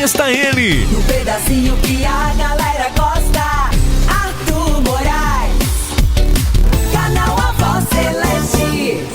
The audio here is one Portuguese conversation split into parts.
está ele. No pedacinho que a galera gosta, Arthur Moraes, canal A Voz Celeste.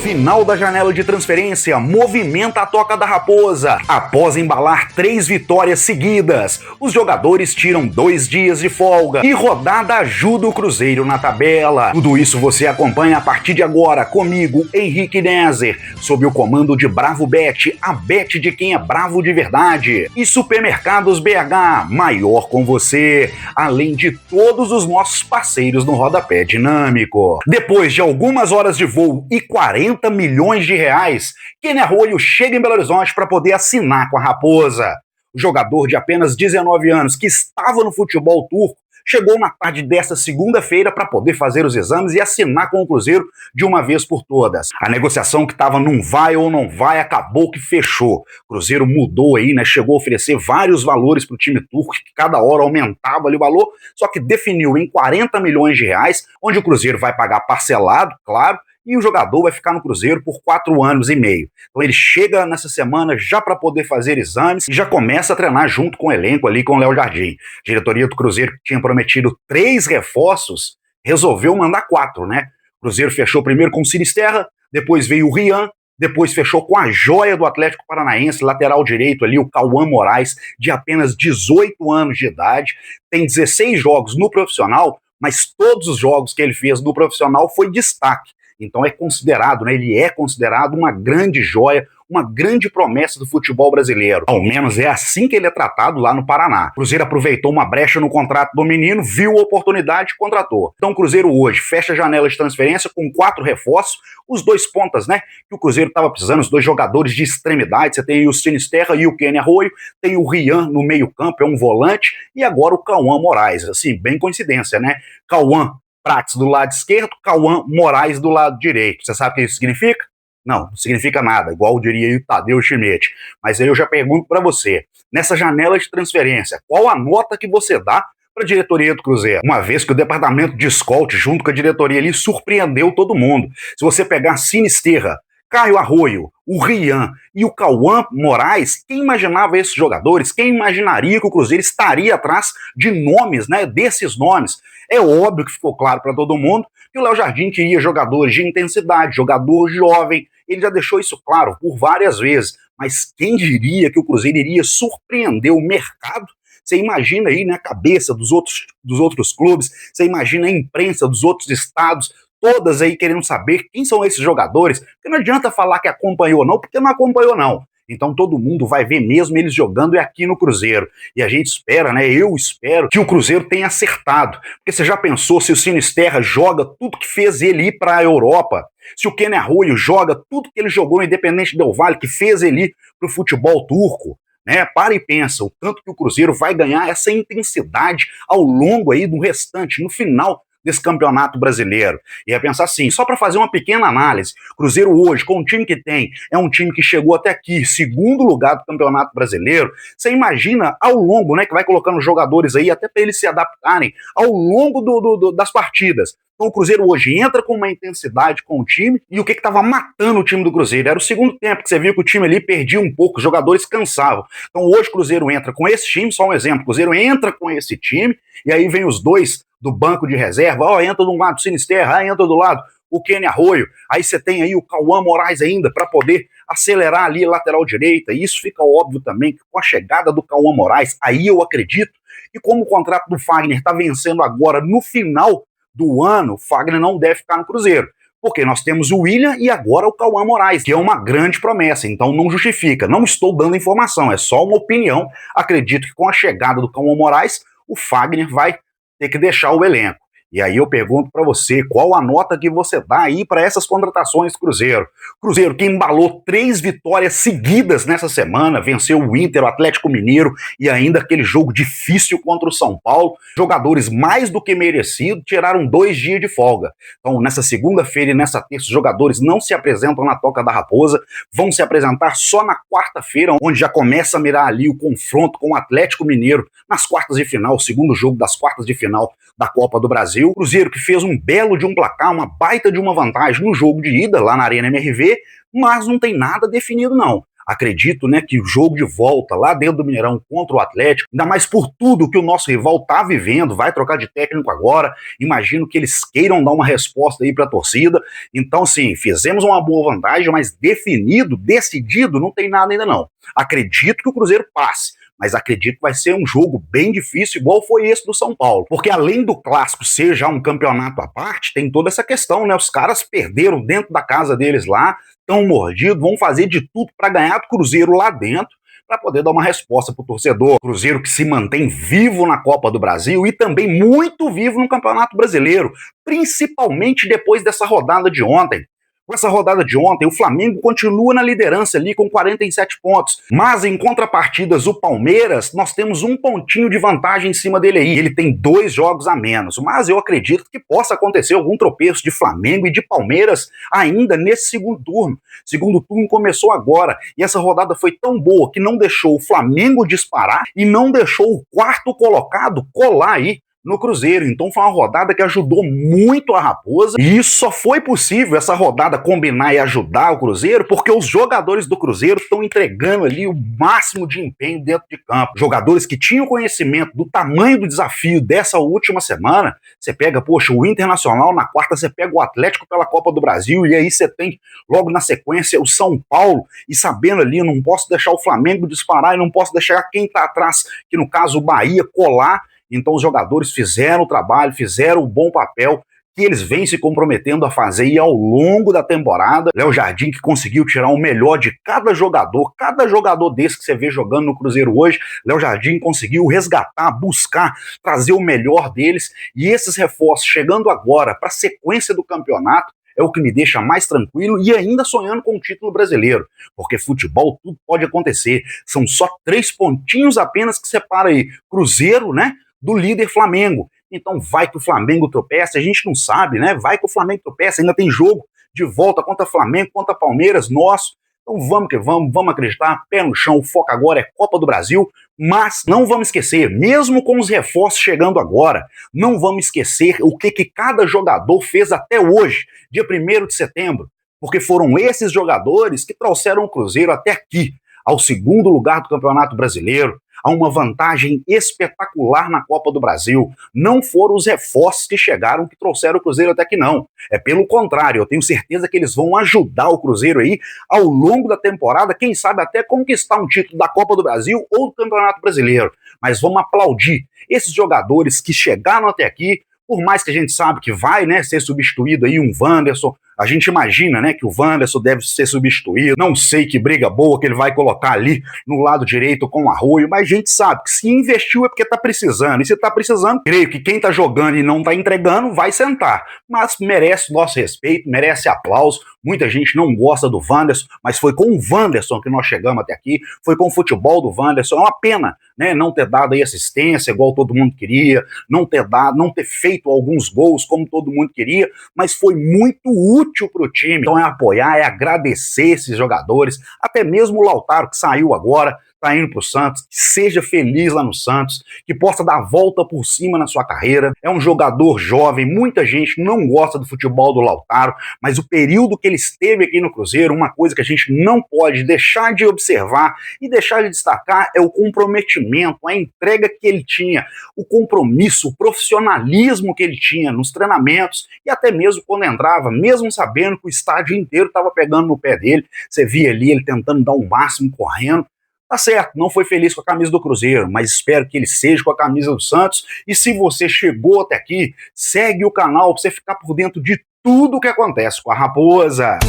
Final da janela de transferência movimenta a Toca da Raposa. Após embalar 3 vitórias seguidas, os jogadores tiram 2 dias de folga e rodada ajuda o Cruzeiro na tabela. Tudo isso você acompanha a partir de agora comigo, Henrique Nezer, sob o comando de Bravo Bet, a bet de quem é bravo de verdade. E Supermercados BH, maior com você, além de todos os nossos parceiros no Rodapé Dinâmico. Depois de algumas horas de voo e 40 milhões de reais, Kenny Arroyo chega em Belo Horizonte para poder assinar com a Raposa. O jogador de apenas 19 anos que estava no futebol turco chegou na tarde desta segunda-feira para poder fazer os exames e assinar com o Cruzeiro de uma vez por todas. A negociação que estava num vai ou não vai acabou que fechou. O Cruzeiro mudou aí, né? Chegou a oferecer vários valores para o time turco, que cada hora aumentava ali o valor, só que definiu em 40 milhões de reais, onde o Cruzeiro vai pagar parcelado, claro, e o jogador vai ficar no Cruzeiro por 4 anos e meio. Então ele chega nessa semana já para poder fazer exames e já começa a treinar junto com o elenco ali, com o Léo Jardim. A diretoria do Cruzeiro, que tinha prometido 3 reforços, resolveu mandar 4, né? O Cruzeiro fechou primeiro com o Sinisterra, depois veio o Rian, depois fechou com a joia do Atlético Paranaense, lateral direito ali, o Cauã Moraes, de apenas 18 anos de idade, tem 16 jogos no profissional, mas todos os jogos que ele fez no profissional foi destaque. Então é considerado, né, ele é considerado uma grande joia, uma grande promessa do futebol brasileiro. Ao menos é assim que ele é tratado lá no Paraná. O Cruzeiro aproveitou uma brecha no contrato do menino, viu a oportunidade e contratou. Então o Cruzeiro hoje fecha a janela de transferência com 4 reforços, os 2 pontas, né, que o Cruzeiro estava precisando, os 2 jogadores de extremidade. Você tem aí o Sinisterra e o Kenny Arroyo, tem o Rian no meio campo, é um volante, e agora o Cauã Moraes. Assim, bem coincidência, né? Cauã Prates do lado esquerdo, Cauã Moraes do lado direito. Você sabe o que isso significa? Não significa nada, igual diria aí o Tadeu Schmidt. Mas aí eu já pergunto para você, nessa janela de transferência, qual a nota que você dá para a diretoria do Cruzeiro? Uma vez que o departamento de scout, junto com a diretoria ali, surpreendeu todo mundo. Se você pegar Sinisterra, Caio Arroyo, o Rian e o Cauã Moraes, quem imaginava esses jogadores? Quem imaginaria que o Cruzeiro estaria atrás de nomes, né, desses nomes? É óbvio que ficou claro para todo mundo que o Léo Jardim queria jogadores de intensidade, jogador jovem, ele já deixou isso claro por várias vezes, mas quem diria que o Cruzeiro iria surpreender o mercado? Você imagina aí na cabeça dos outros clubes, você imagina a imprensa dos outros estados, todas aí querendo saber quem são esses jogadores, porque não adianta falar que acompanhou não, porque não acompanhou não. Então todo mundo vai ver mesmo eles jogando aqui no Cruzeiro. E a gente espera, né, eu espero que o Cruzeiro tenha acertado. Porque você já pensou se o Sinisterra joga tudo que fez ele ir para a Europa? Se o Kenny Arroyo joga tudo que ele jogou no Independente Del Valle, que fez ele ir para o futebol turco? Né? Para e pensa, o tanto que o Cruzeiro vai ganhar essa intensidade ao longo aí do restante, no final desse campeonato brasileiro. E é pensar assim, só para fazer uma pequena análise, Cruzeiro hoje, com o time que tem, é um time que chegou até aqui, 2º lugar do campeonato brasileiro. Você imagina ao longo, né, que vai colocando jogadores aí, até para eles se adaptarem, ao longo das partidas. Então o Cruzeiro hoje entra com uma intensidade com o time, e o que estava matando o time do Cruzeiro? Era o segundo tempo, que você viu que o time ali perdia um pouco, os jogadores cansavam. Então hoje o Cruzeiro entra com esse time, só um exemplo, o Cruzeiro entra com esse time, e aí vem os 2 do banco de reserva, entra de um lado o Sinisterra, entra do lado o Kenny Arroyo, aí você tem aí o Cauã Moraes ainda para poder acelerar ali a lateral direita, e isso fica óbvio também que com a chegada do Cauã Moraes, aí eu acredito que como o contrato do Fagner está vencendo agora no final do ano, o Fagner não deve ficar no Cruzeiro, porque nós temos o William e agora o Cauã Moraes, que é uma grande promessa, então não justifica, não estou dando informação, é só uma opinião. Acredito que com a chegada do Cauã Moraes, o Fagner vai ter que deixar o elenco. E aí eu pergunto para você, qual a nota que você dá aí para essas contratações do Cruzeiro? Cruzeiro que embalou 3 vitórias seguidas nessa semana, venceu o Inter, o Atlético Mineiro e ainda aquele jogo difícil contra o São Paulo. Jogadores mais do que merecidos tiraram 2 dias de folga. Então nessa segunda-feira e nessa terça os jogadores não se apresentam na Toca da Raposa, vão se apresentar só na quarta-feira, onde já começa a mirar ali o confronto com o Atlético Mineiro nas quartas de final, o segundo jogo das quartas de final da Copa do Brasil. O Cruzeiro que fez um belo de um placar, uma baita de uma vantagem no jogo de ida lá na Arena MRV, mas não tem nada definido não. Acredito, né, que o jogo de volta lá dentro do Mineirão contra o Atlético, ainda mais por tudo que o nosso rival tá vivendo, vai trocar de técnico agora, imagino que eles queiram dar uma resposta aí pra torcida. Então, sim, fizemos uma boa vantagem, mas definido, decidido, não tem nada ainda não. Acredito que o Cruzeiro passe, mas acredito que vai ser um jogo bem difícil, igual foi esse do São Paulo. Porque além do clássico ser já um campeonato à parte, tem toda essa questão, né? Os caras perderam dentro da casa deles lá, estão mordidos, vão fazer de tudo para ganhar do Cruzeiro lá dentro, para poder dar uma resposta pro torcedor. Cruzeiro que se mantém vivo na Copa do Brasil e também muito vivo no Campeonato Brasileiro, principalmente depois dessa rodada de ontem. Com essa rodada de ontem, o Flamengo continua na liderança ali com 47 pontos, mas em contrapartidas o Palmeiras, nós temos um pontinho de vantagem em cima dele aí, ele tem 2 jogos a menos, mas eu acredito que possa acontecer algum tropeço de Flamengo e de Palmeiras ainda nesse segundo turno. O segundo turno começou agora e essa rodada foi tão boa que não deixou o Flamengo disparar e não deixou o quarto colocado colar aí no Cruzeiro. Então foi uma rodada que ajudou muito a Raposa, e isso só foi possível, essa rodada, combinar e ajudar o Cruzeiro, porque os jogadores do Cruzeiro estão entregando ali o máximo de empenho dentro de campo. Jogadores que tinham conhecimento do tamanho do desafio dessa última semana. Você pega, poxa, o Internacional, na quarta você pega o Atlético pela Copa do Brasil, e aí você tem logo na sequência o São Paulo, e sabendo ali, eu não posso deixar o Flamengo disparar, e não posso deixar quem tá atrás, que no caso o Bahia, colar. Então os jogadores fizeram o trabalho, fizeram o bom papel que eles vêm se comprometendo a fazer e ao longo da temporada. Léo Jardim que conseguiu tirar o melhor de cada jogador desse que você vê jogando no Cruzeiro hoje, Léo Jardim conseguiu resgatar, buscar, trazer o melhor deles, e esses reforços chegando agora para a sequência do campeonato é o que me deixa mais tranquilo e ainda sonhando com o título brasileiro, porque futebol tudo pode acontecer, são só 3 pontinhos apenas que separa aí Cruzeiro, né, do líder Flamengo. Então vai que o Flamengo tropeça, a gente não sabe, né? Vai que o Flamengo tropeça, ainda tem jogo de volta contra Flamengo, contra Palmeiras, nosso. Então vamos que vamos acreditar, pé no chão, o foco agora é Copa do Brasil, mas não vamos esquecer, mesmo com os reforços chegando agora, não vamos esquecer o que cada jogador fez até hoje, dia 1º de setembro, porque foram esses jogadores que trouxeram o Cruzeiro até aqui, ao 2º lugar do Campeonato Brasileiro, a uma vantagem espetacular na Copa do Brasil. Não foram os reforços que chegaram que trouxeram o Cruzeiro até aqui, não. É pelo contrário, eu tenho certeza que eles vão ajudar o Cruzeiro aí ao longo da temporada, quem sabe até conquistar um título da Copa do Brasil ou do Campeonato Brasileiro. Mas vamos aplaudir esses jogadores que chegaram até aqui, por mais que a gente sabe que vai, né, ser substituído aí um Wanderson. A gente imagina, né, que o Wanderson deve ser substituído, não sei que briga boa que ele vai colocar ali no lado direito com o Arroio, mas a gente sabe que se investiu é porque tá precisando, e se tá precisando, creio que quem tá jogando e não tá entregando vai sentar, mas merece nosso respeito, merece aplauso. Muita gente não gosta do Wanderson, mas foi com o Wanderson que nós chegamos até aqui, foi com o futebol do Wanderson. É uma pena, né, não ter dado aí assistência igual todo mundo queria, não ter feito alguns gols como todo mundo queria, mas foi muito útil para o time. Então é apoiar, é agradecer esses jogadores, até mesmo o Lautaro que saiu agora, tá indo pro Santos, que seja feliz lá no Santos, que possa dar a volta por cima na sua carreira. É um jogador jovem, muita gente não gosta do futebol do Lautaro, mas o período que ele esteve aqui no Cruzeiro, uma coisa que a gente não pode deixar de observar e deixar de destacar é o comprometimento, a entrega que ele tinha, o compromisso, o profissionalismo que ele tinha nos treinamentos e até mesmo quando entrava, mesmo sabendo que o estádio inteiro estava pegando no pé dele, você via ali ele tentando dar o máximo correndo. Tá certo, não foi feliz com a camisa do Cruzeiro, mas espero que ele seja com a camisa do Santos. E se você chegou até aqui, segue o canal para você ficar por dentro de tudo o que acontece com a Raposa.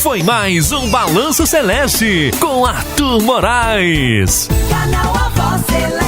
Foi mais um Balanço Celeste com Arthur Moraes. Canal A Voz Celeste.